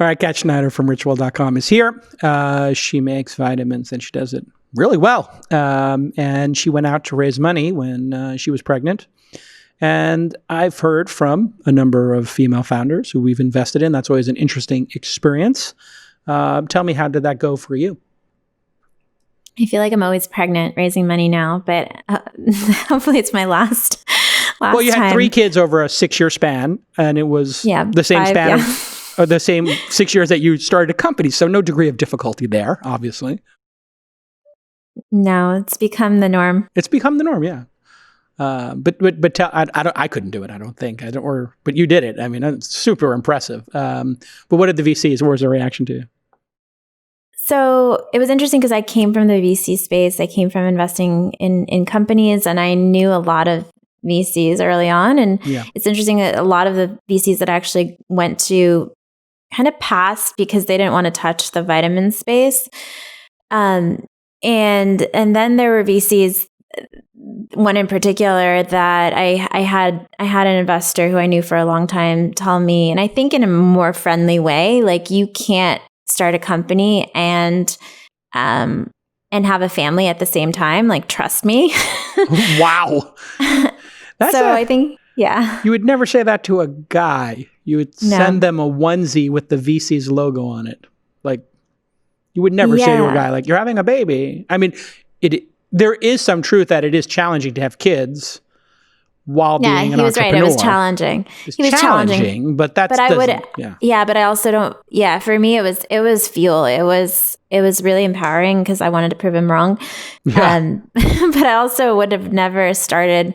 All right, Kat Schneider from richwell.com is here. She makes vitamins and she does it really well. And she went out to raise money when she was pregnant. And I've heard from a number of female founders who we've invested in. That's always an interesting experience. Tell me, how did that go for you? I feel like I'm always pregnant raising money now, but hopefully it's my last Well, you time. had 3 kids over a 6-year span, and it was the same span of the same 6 years that you started a company. So no degree of difficulty there, obviously. No, it's become the norm. It's become the norm, yeah. But I couldn't do it. I don't think. But you did it. I mean, it's super impressive. But what did the VCs? What was their reaction to you? So it was interesting because I came from the VC space. I came from investing in companies, and I knew a lot of VCs early on. And It's interesting that a lot of the VCs that actually went to kind of passed because they didn't want to touch the vitamin space. And then there were VCs, one in particular that I had an investor who I knew for a long time tell me, and I think in a more friendly way, like, you can't start a company and have a family at the same time. Like, trust me. Wow. I think, you would never say that to a guy. You would send them a onesie with the VC's logo on it. Like, you would never say to a guy, like, you're having a baby. I mean, there is some truth that it is challenging to have kids while being an entrepreneur. Yeah, he was right. It was challenging. He was challenging, but that's... But I also don't... Yeah, for me, it was fuel. It was really empowering because I wanted to prove him wrong. Yeah. But I also would have never started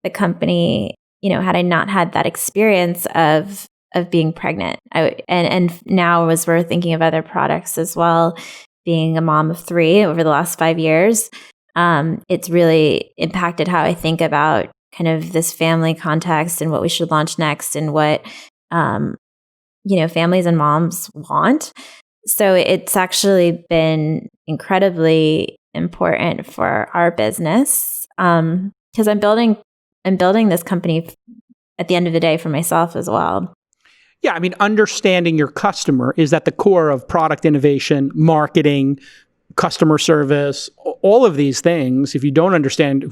the company, had I not had that experience of being pregnant. And now, as we're thinking of other products as well, being a mom of 3 over the last 5 years, it's really impacted how I think about kind of this family context and what we should launch next and what, families and moms want. So it's actually been incredibly important for our business because I'm building this company at the end of the day for myself as well. Yeah, I mean, understanding your customer is at the core of product innovation, marketing, customer service, all of these things. If you don't understand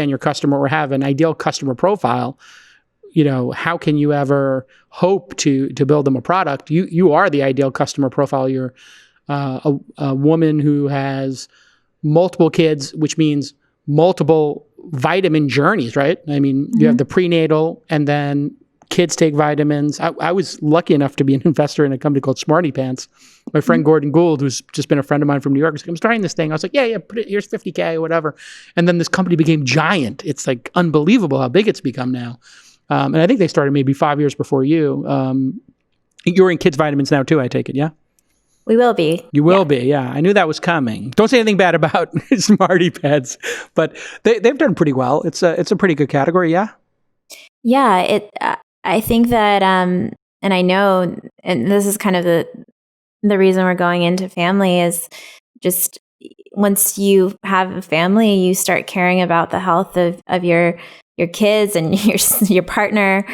your customer or have an ideal customer profile, how can you ever hope to build them a product? You are the ideal customer profile. You're a woman who has multiple kids, which means multiple vitamin journeys, right? I mean, you have the prenatal, and then kids take vitamins. I was lucky enough to be an investor in a company called Smarty Pants. My friend Gordon Gould, who's just been a friend of mine from New York, was like, I'm starting this thing. I was like, yeah, put it, here's $50K or whatever. And then this company became giant. It's like unbelievable how big it's become now. And I think they started maybe 5 years before you. You're in kids' vitamins now too, I take it, yeah? We will be. You will be, yeah. I knew that was coming. Don't say anything bad about Smarty Pants, but they've done pretty well. It's a pretty good category, yeah? Yeah, I think that, and I know, and this is kind of the reason we're going into family is just once you have a family, you start caring about the health of your kids and your partner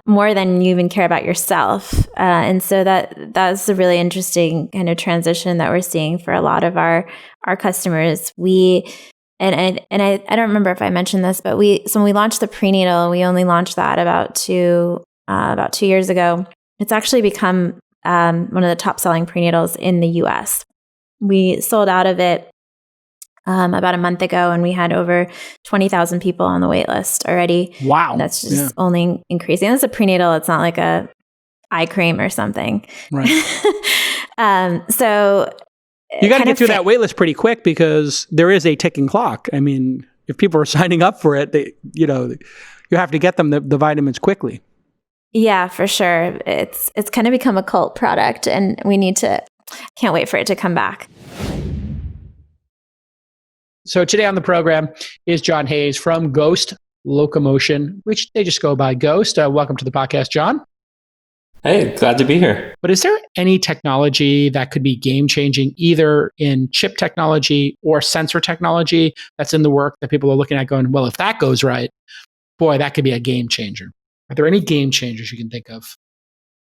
more than you even care about yourself. And so that's a really interesting kind of transition that we're seeing for a lot of our customers. And I don't remember if I mentioned this, but when we launched the prenatal, we only launched that about 2 years ago. It's actually become one of the top selling prenatals in the US. We sold out of it about a month ago, and we had over 20,000 people on the wait list already. Wow. And that's just only increasing. It's a prenatal. It's not like a eye cream or something. Right. So you got to get through that wait list pretty quick because there is a ticking clock. I mean, if people are signing up for it, you have to get them the vitamins quickly. Yeah, for sure. It's kind of become a cult product, and can't wait for it to come back. So today on the program is John Hayes from Ghost Locomotion, which they just go by Ghost. Welcome to the podcast, John. Hey, glad to be here. But is there any technology that could be game-changing, either in chip technology or sensor technology that's in the work that people are looking at going, well, if that goes right, boy, that could be a game changer? Are there any game changers you can think of?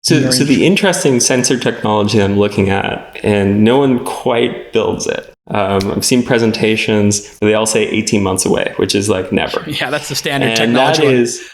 So the interesting sensor technology I'm looking at, and no one quite builds it. I've seen presentations where they all say 18 months away, which is like never. Yeah, that's the standard And technology. that is,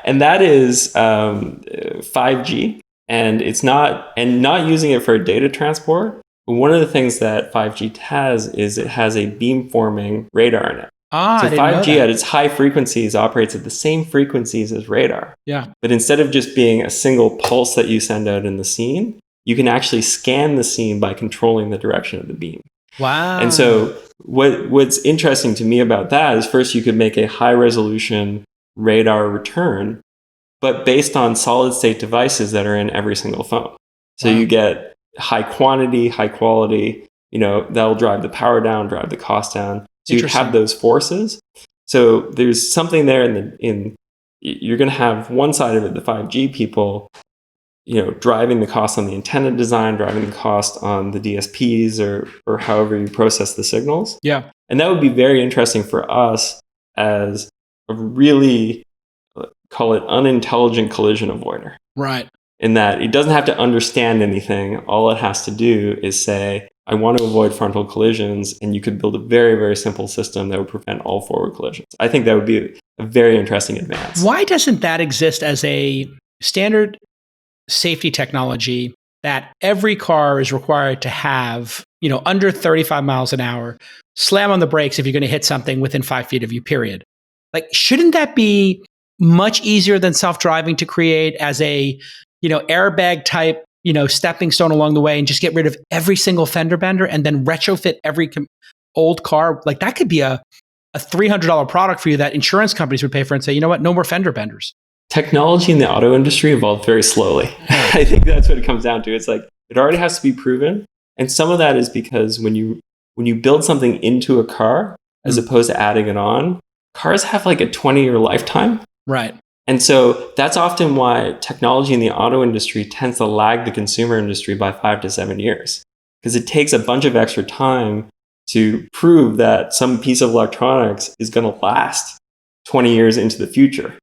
and that is 5G, and it's not using it for data transport. But one of the things that 5G has is it has a beamforming radar in it. So I didn't 5G know that. at its high frequencies operates at the same frequencies as radar. Yeah. But instead of just being a single pulse that you send out in the scene, you can actually scan the scene by controlling the direction of the beam. Wow. And so what's interesting to me about that is first you could make a high resolution radar return, but based on solid state devices that are in every single phone. So you get high quantity, high quality, that'll drive the power down, drive the cost down. So you have those forces. So there's something there you're going to have one side of it, the 5G people, driving the cost on the antenna design, driving the cost on the DSPs or however you process the signals. Yeah. And that would be very interesting for us as a really, call it unintelligent collision avoider. Right. In that it doesn't have to understand anything. All it has to do is say, I want to avoid frontal collisions, and you could build a very, very simple system that would prevent all forward collisions. I think that would be a very interesting advance. Why doesn't that exist as a standard safety technology that every car is required to have, under 35 miles an hour, slam on the brakes if you're going to hit something within 5 feet of you, period? Like, shouldn't that be much easier than self-driving to create as a, airbag type, stepping stone along the way, and just get rid of every single fender bender and then retrofit every old car? Like, that could be a $300 product for you that insurance companies would pay for and say, you know what, no more fender benders. Technology in the auto industry evolved very slowly. I think that's what it comes down to. It's like, it already has to be proven. And some of that is because when you build something into a car, as opposed to adding it on, cars have like a 20-year lifetime. Right. And so that's often why technology in the auto industry tends to lag the consumer industry by 5 to 7 years, because it takes a bunch of extra time to prove that some piece of electronics is going to last 20 years into the future.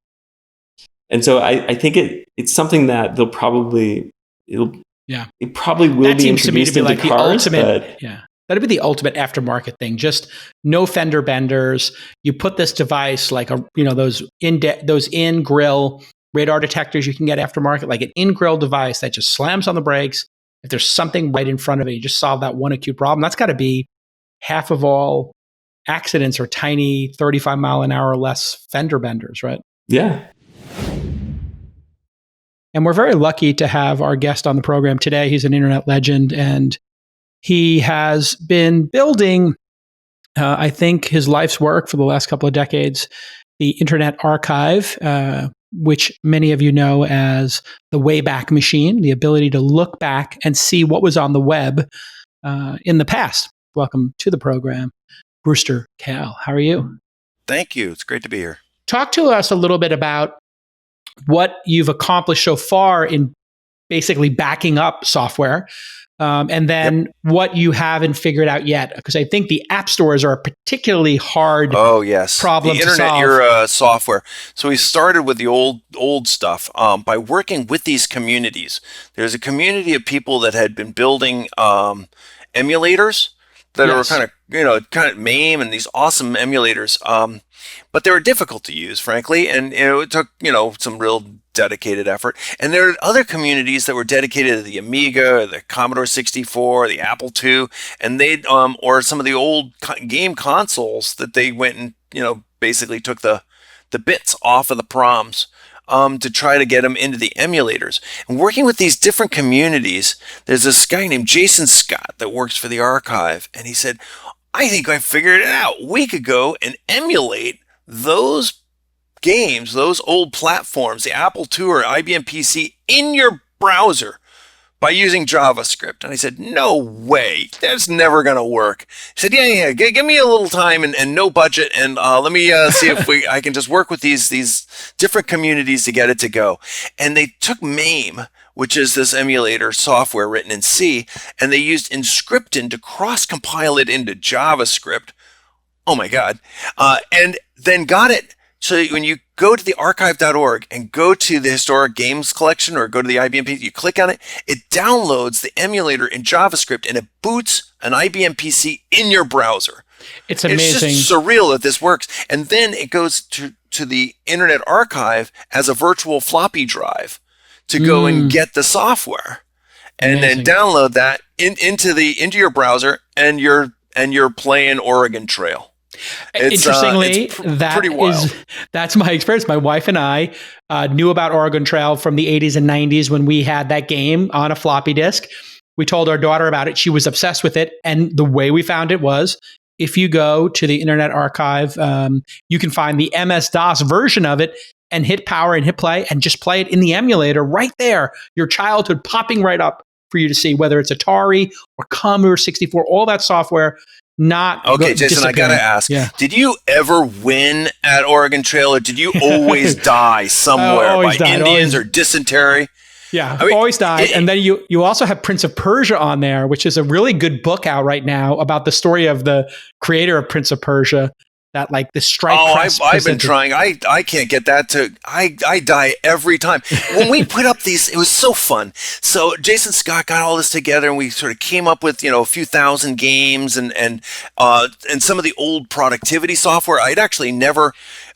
And so I think it's something that it probably will that be seems to me to introduced be into like the cars. ultimate. That'd be the ultimate aftermarket thing. Just no fender benders. You put this device like those in-grill radar detectors you can get aftermarket, like an in-grill device that just slams on the brakes. If there's something right in front of it, you just solve that one acute problem. That's got to be half of all accidents or tiny 35 mile an hour or less fender benders, right? Yeah. And we're very lucky to have our guest on the program today. He's an internet legend, and he has been building, I think, his life's work for the last couple of decades, the Internet Archive, which many of you know as the Wayback Machine, the ability to look back and see what was on the web in the past. Welcome to the program, Brewster Kahle. How are you? Thank you. It's great to be here. Talk to us a little bit about what you've accomplished so far in basically backing up software, and then what you haven't figured out yet. Because I think the app stores are a particularly hard problem the to solve. internet era software. So we started with the old stuff by working with these communities. There's a community of people that had been building emulators that are kind of MAME and these awesome emulators. But they were difficult to use, frankly, and it took some real dedicated effort. And there are other communities that were dedicated to the Amiga, the Commodore 64, the Apple II, and they or some of the old game consoles that they went and basically took the bits off of the proms to try to get them into the emulators. And working with these different communities, there's this guy named Jason Scott that works for the archive, and he said, I think I figured it out. We could go and emulate those games, those old platforms, the Apple II or IBM PC, in your browser by using JavaScript. And I said, no way, that's never going to work. He said, yeah, give me a little time and no budget, and let me see if I can just work with these different communities to get it to go. And they took MAME, which is this emulator software written in C, and they used Inscription to cross-compile it into JavaScript. Oh my God. And then got it So when you go to the archive.org and go to the historic games collection or go to the IBM PC, you click on it, it downloads the emulator in JavaScript and it boots an IBM PC in your browser. It's amazing. It's just surreal that this works. And then it goes to the Internet Archive as a virtual floppy drive to go and get the software. And then download that into your browser, and you're playing Oregon Trail. Interestingly, pretty wild. That's my experience. My wife and I knew about Oregon Trail from the 80s and 90s when we had that game on a floppy disk. We told our daughter about it. She was obsessed with it. And the way we found it was, if you go to the Internet Archive, you can find the MS-DOS version of it and hit power and hit play and just play it in the emulator right there. Your childhood popping right up for you to see, whether it's Atari or Commodore 64, all that software. Okay, Jason, I gotta ask, did you ever win at Oregon Trail, or did you always die somewhere by Indians or dysentery? Yeah, always died. And then you also have Prince of Persia on there, which is a really good book out right now about the story of the creator of Prince of Persia. That like the strike. I've been trying. I can't get that to. I die every time. When we put up these, it was so fun. So Jason Scott got all this together, and we sort of came up with a few thousand games and some of the old productivity software. I'd actually never.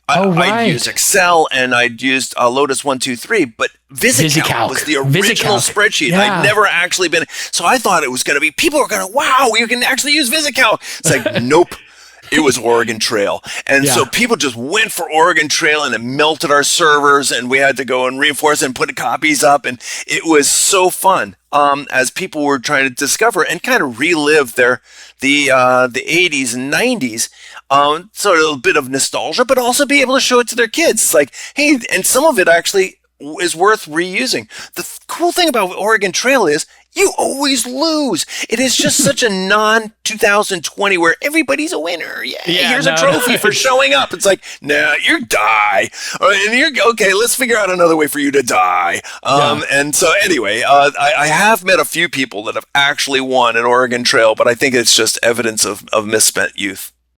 I'd used Excel and I'd used Lotus 123, but VisiCalc was the original spreadsheet. Yeah. I'd never actually been. So I thought it was going to be, people are going to, wow, you can actually use VisiCalc. It's like, nope. It was Oregon Trail. And so people just went for Oregon Trail, and it melted our servers, and we had to go and reinforce and put copies up. And it was so fun as people were trying to discover and kind of relive the 80s and 90s. So a little bit of nostalgia, but also be able to show it to their kids. It's like, hey, and some of it actually is worth reusing. The cool thing about Oregon Trail is you always lose. It is just such a non-2020 where everybody's a winner. Here's a trophy for showing up. It's like, no, you die. And you're okay. Let's figure out another way for you to die. And so anyway, I have met a few people that have actually won at Oregon Trail, but I think it's just evidence of misspent youth.